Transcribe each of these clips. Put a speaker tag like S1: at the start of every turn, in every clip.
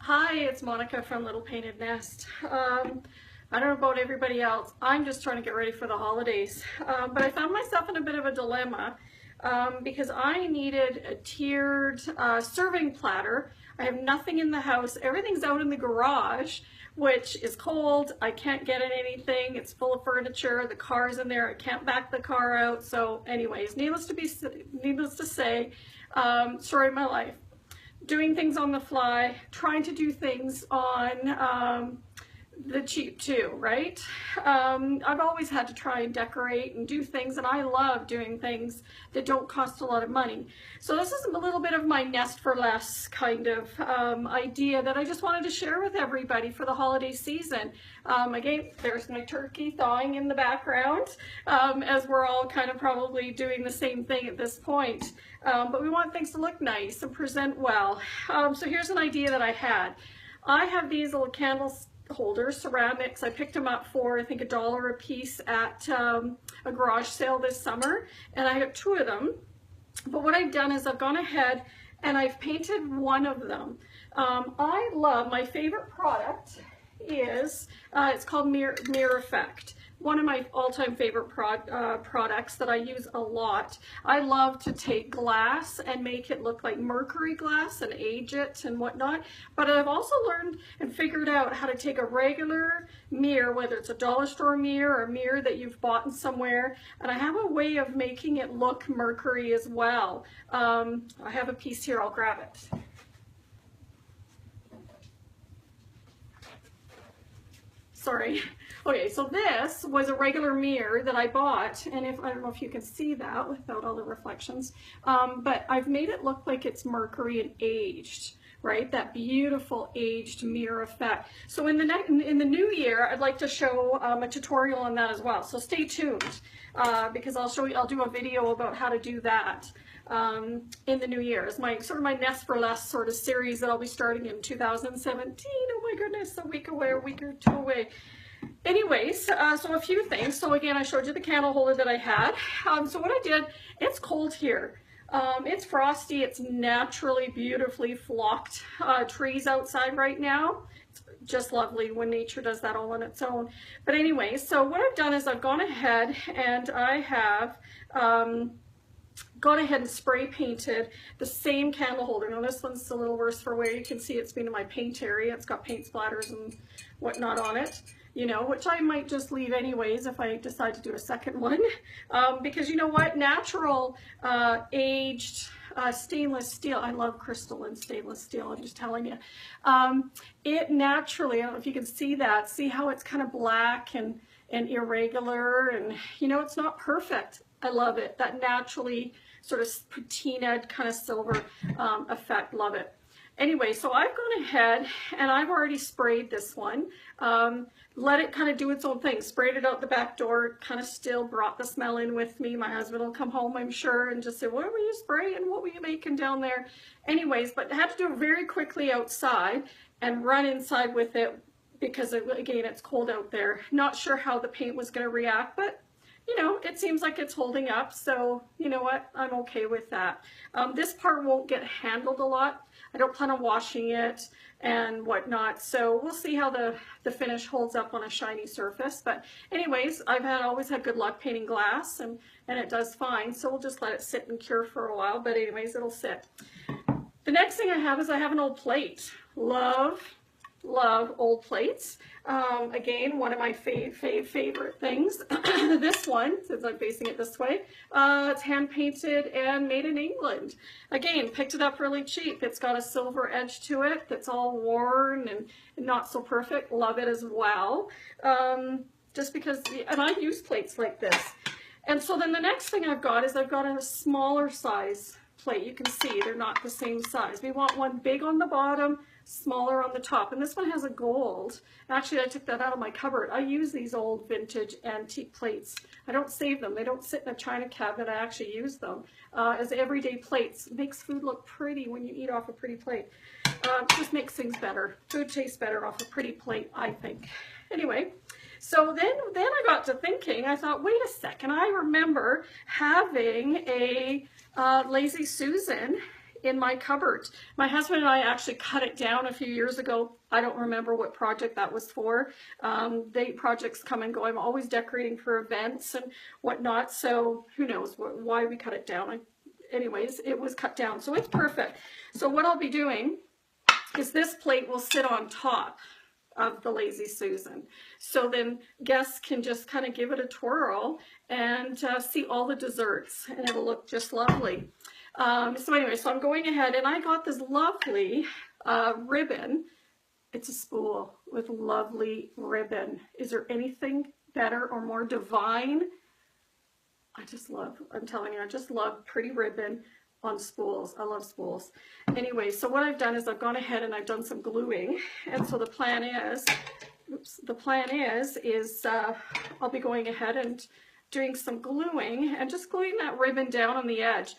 S1: Hi, it's Monica from Little Painted Nest. I don't know about everybody else. I'm just trying to get ready for the holidays. But I found myself in a bit of a dilemma because I needed a tiered serving platter. I have nothing in the house. Everything's out in the garage, which is cold. I can't get in anything. It's full of furniture. The car's in there. I can't back the car out. So anyways, needless to say, story of my life. Doing things on the fly, trying to do things on the cheap too, right? I've always had to try and decorate and do things, and I love doing things that don't cost a lot of money. So this is a little bit of my nest for less kind of idea that I just wanted to share with everybody for the holiday season. Again, there's my turkey thawing in the background, as we're all kind of probably doing the same thing at this point. But we want things to look nice and present well. So here's an idea that I had. I have these little candles holders, ceramics. I picked them up for I think $1 a piece at a garage sale this summer, and I have 2 of them. But what I've done is I've gone ahead and I've painted one of them. I love, my favorite product is, it's called Mirror Effect. One of my all-time favorite products that I use a lot. I love to take glass and make it look like mercury glass and age it and whatnot. But I've also learned and figured out how to take a regular mirror, whether it's a dollar store mirror or a mirror that you've bought somewhere, and I have a way of making it look mercury as well. I have a piece here, I'll grab it. Sorry. Okay, so this was a regular mirror that I bought, and I don't know if you can see that without all the reflections, but I've made it look like it's mercury and aged, right? That beautiful aged mirror effect. So in the new year, I'd like to show a tutorial on that as well. So stay tuned because I'll do a video about how to do that. In the new year. It's my sort of my Nest for Less sort of series that I'll be starting in 2017. Oh my goodness, a week away, a week or 2 away. Anyways, so a few things. So again, I showed you the candle holder that I had. So what I did, it's cold here. It's frosty. It's naturally beautifully flocked trees outside right now. It's just lovely when nature does that all on its own. But anyway, so what I've done is I've gone ahead and I have gone ahead and spray painted the same candle holder. Now this one's a little worse for wear. You can see it's been in my paint area. It's got paint splatters and whatnot on it, you know, which I might just leave anyways if I decide to do a second one. Because you know what, natural aged stainless steel, I love crystal and stainless steel, I'm just telling you. It naturally, I don't know if you can see that, see how it's kind of black and irregular, and you know, it's not perfect. I love it. That naturally sort of patina kind of silver effect. Love it. Anyway, so I've gone ahead and I've already sprayed this one. Let it kind of do its own thing. Sprayed it out the back door, kind of still brought the smell in with me. My husband will come home, I'm sure, and just say, what were you spraying? What were you making down there? Anyways, but I had to do it very quickly outside and run inside with it because, again, it's cold out there. Not sure how the paint was going to react, but you know, it seems like it's holding up, so you know what, I'm okay with that. This part won't get handled a lot. I don't plan on washing it and whatnot, so we'll see how the finish holds up on a shiny surface. But anyways, I've always had good luck painting glass, and it does fine, so we'll just let it sit and cure for a while, but anyways, it'll sit. The next thing I have is I have an old plate. Love old plates. Again, one of my favorite things. This one, since I'm facing it this way, it's hand painted and made in England. Again, picked it up really cheap. It's got a silver edge to it that's all worn and not so perfect. Love it as well. Just because, and I use plates like this. And so then the next thing I've got is I've got a smaller size plate. You can see they're not the same size. We want one big on the bottom, smaller on the top, and this one has a gold. Actually, I took that out of my cupboard. I use these old vintage antique plates. I don't save them. They don't sit in a china cabinet. I actually use them as everyday plates. It makes food look pretty when you eat off a pretty plate. Just makes things better. Food tastes better off a pretty plate, I think. Anyway, so then I got to thinking, I thought, wait a second, I remember having a Lazy Susan in my cupboard. My husband and I actually cut it down a few years ago. I don't remember what project that was for. Projects come and go. I'm always decorating for events and whatnot, so who knows why we cut it down. Anyways, it was cut down, so it's perfect. So what I'll be doing is this plate will sit on top of the Lazy Susan. So then guests can just kind of give it a twirl and see all the desserts, and it'll look just lovely. So anyway, so I'm going ahead and I got this lovely ribbon. It's a spool with lovely ribbon. Is there anything better or more divine? I'm telling you, I just love pretty ribbon on spools. I love spools. Anyway, so what I've done is I've gone ahead and I've done some gluing. And so the plan is, I'll be going ahead and doing some gluing and just gluing that ribbon down on the edge.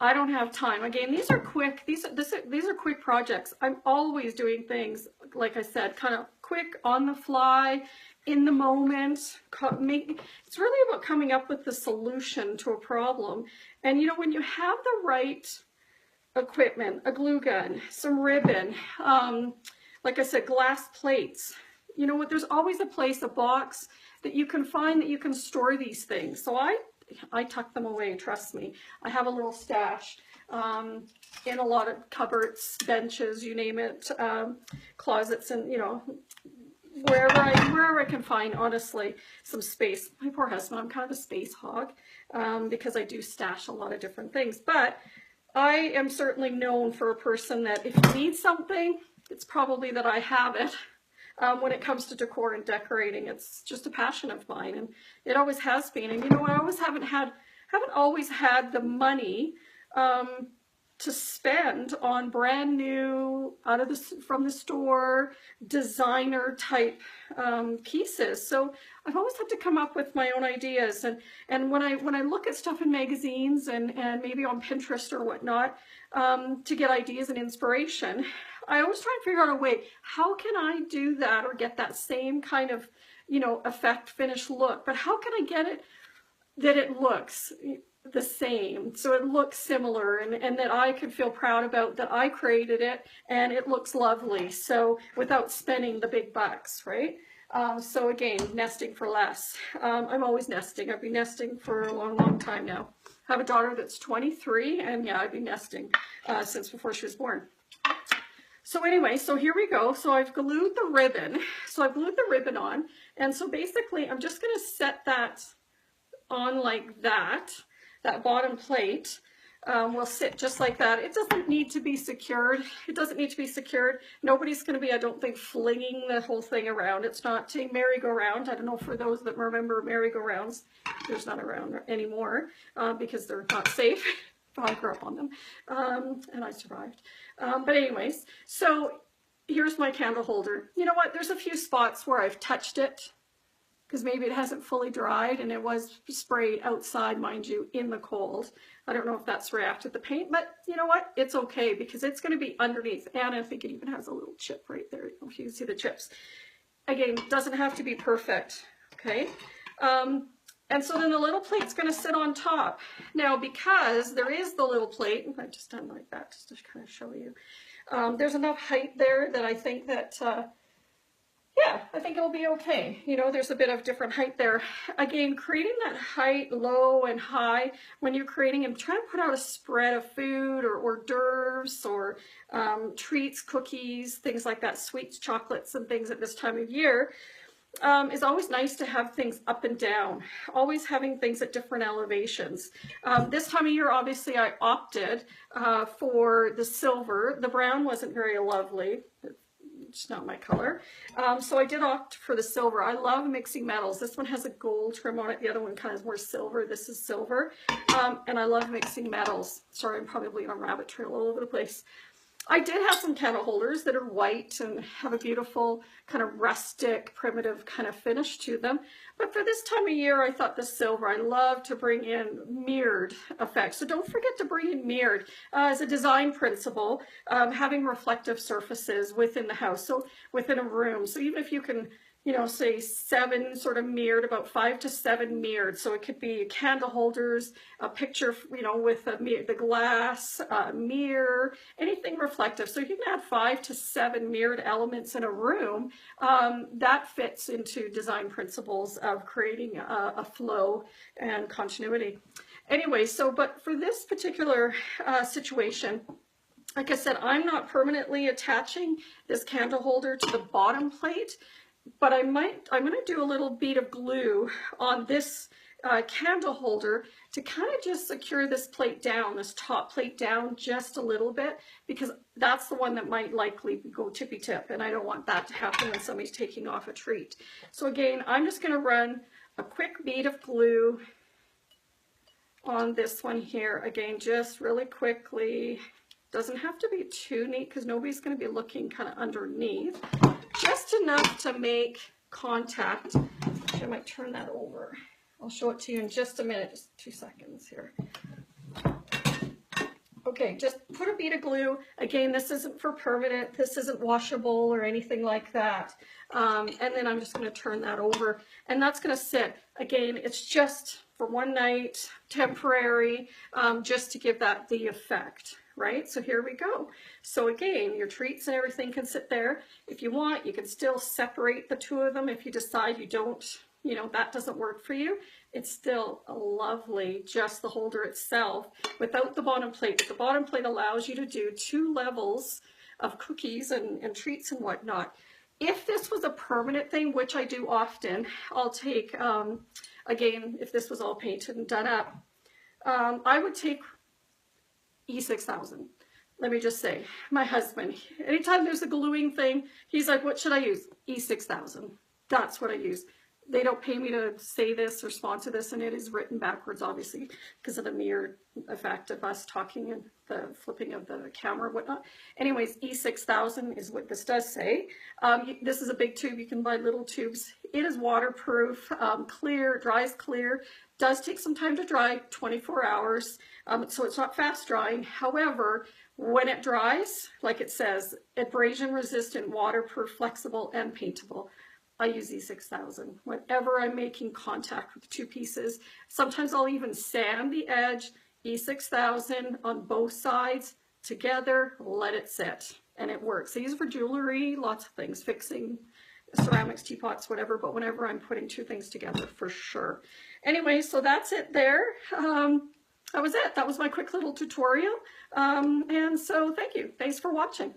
S1: I don't have time. Again, these are quick. These are quick projects. I'm always doing things, like I said, kind of quick, on the fly, in the moment. It's really about coming up with the solution to a problem. And you know, when you have the right equipment, a glue gun, some ribbon, like I said, glass plates, you know what, there's always a place, a box that you can find that you can store these things. So I tuck them away, trust me. I have a little stash in a lot of cupboards, benches, you name it, closets, and you know, wherever I can find, honestly, some space. My poor husband, I'm kind of a space hog because I do stash a lot of different things. But I am certainly known for a person that if you need something, it's probably that I have it. When it comes to decor and decorating, it's just a passion of mine, and it always has been. And you know, I haven't always had the money to spend on brand new, from the store, designer type pieces. So I've always had to come up with my own ideas. And when I look at stuff in magazines and maybe on Pinterest or whatnot, to get ideas and inspiration, I always try and figure out a way, how can I do that or get that same kind of, you know, effect, finish, look, but how can I get it that it looks the same, so it looks similar, and that I could feel proud about that I created it and it looks lovely, so without spending the big bucks, right? So again, nesting for less. I'm always nesting. I've been nesting for a long time now. I have a daughter that's 23, and yeah, I've been nesting since before she was born. So anyway, so here we go. So I've glued the ribbon. So I've glued the ribbon on, and so basically I'm just going to set that on like that. That bottom plate will sit just like that. It doesn't need to be secured. It doesn't need to be secured. Nobody's going to be, I don't think, flinging the whole thing around. It's not a merry-go-round. I don't know, for those that remember merry-go-rounds, there's not around anymore because they're not safe. I grew up on them and I survived. But anyways, so here's my candle holder. You know what? There's a few spots where I've touched it, because maybe it hasn't fully dried, and it was sprayed outside, mind you, in the cold. I don't know if that's reacted the paint, but you know what? It's okay, because it's going to be underneath. And I think it even has a little chip right there, if you can see the chips. Again, doesn't have to be perfect, okay? And so then the little plate's going to sit on top. Now, because there is the little plate, I've just done like that just to kind of show you. There's enough height there that I think that... yeah, I think it'll be okay. You know, there's a bit of different height there. Again, creating that height, low and high, when you're creating and trying to put out a spread of food or hors d'oeuvres or treats, cookies, things like that, sweets, chocolates, and things at this time of year, is always nice to have things up and down, always having things at different elevations. This time of year, obviously, I opted for the silver. The brown wasn't very lovely. It's not my color. So I did opt for the silver. I love mixing metals. This one has a gold trim on it. The other one kind of is more silver. This is silver. And I love mixing metals. Sorry, I'm probably on a rabbit trail all over the place. I did have some candle holders that are white and have a beautiful kind of rustic, primitive kind of finish to them. But for this time of year, I thought the silver, I love to bring in mirrored effects. So don't forget to bring in mirrored as a design principle, having reflective surfaces within the house, so within a room. So even if you can you know, say 7 sort of mirrored, about 5 to 7 mirrored. So it could be candle holders, a picture, you know, with the glass, mirror, anything reflective. So you can add 5 to 7 mirrored elements in a room. That fits into design principles of creating a flow and continuity. Anyway, so, but for this particular situation, like I said, I'm not permanently attaching this candle holder to the bottom plate, but I'm going to do a little bead of glue on this candle holder to kind of just secure this plate down, this top plate down just a little bit, because that's the one that might likely go tippy tip, and I don't want that to happen when somebody's taking off a treat. So again, I'm just going to run a quick bead of glue on this one here. Again, just really quickly. Doesn't have to be too neat because nobody's going to be looking kind of underneath. Just enough to make contact. I might turn that over. I'll show it to you in just a minute, just 2 seconds here. Okay, just put a bead of glue. Again, this isn't for permanent. This isn't washable or anything like that. And then I'm just going to turn that over, and that's going to sit. Again, it's just for one night, temporary, just to give that the effect. Right? So here we go. So again, your treats and everything can sit there. If you want, you can still separate the two of them. If you decide you don't, you know, that doesn't work for you, it's still a lovely, just the holder itself without the bottom plate. But the bottom plate allows you to do 2 levels of cookies and treats and whatnot. If this was a permanent thing, which I do often, I'll take, again, if this was all painted and done up, I would take E6000. Let me just say, my husband, anytime there's a gluing thing, he's like, what should I use? E6000. That's what I use. They don't pay me to say this or sponsor this, and it is written backwards, obviously, because of the mirror effect of us talking and the flipping of the camera and whatnot. Anyways, E6000 is what this does say. This is a big tube. You can buy little tubes. It is waterproof, clear, dries clear. Does take some time to dry, 24 hours, so it's not fast drying. However, when it dries, like it says, abrasion resistant, waterproof, flexible, and paintable. I use E6000 whenever I'm making contact with 2 pieces. Sometimes I'll even sand the edge, E6000 on both sides, together, let it sit, and it works. I use it for jewelry, lots of things, fixing ceramics, teapots, whatever, but whenever I'm putting 2 things together, for sure. Anyway, so that's it there. That was it. That was my quick little tutorial. And so thank you. Thanks for watching.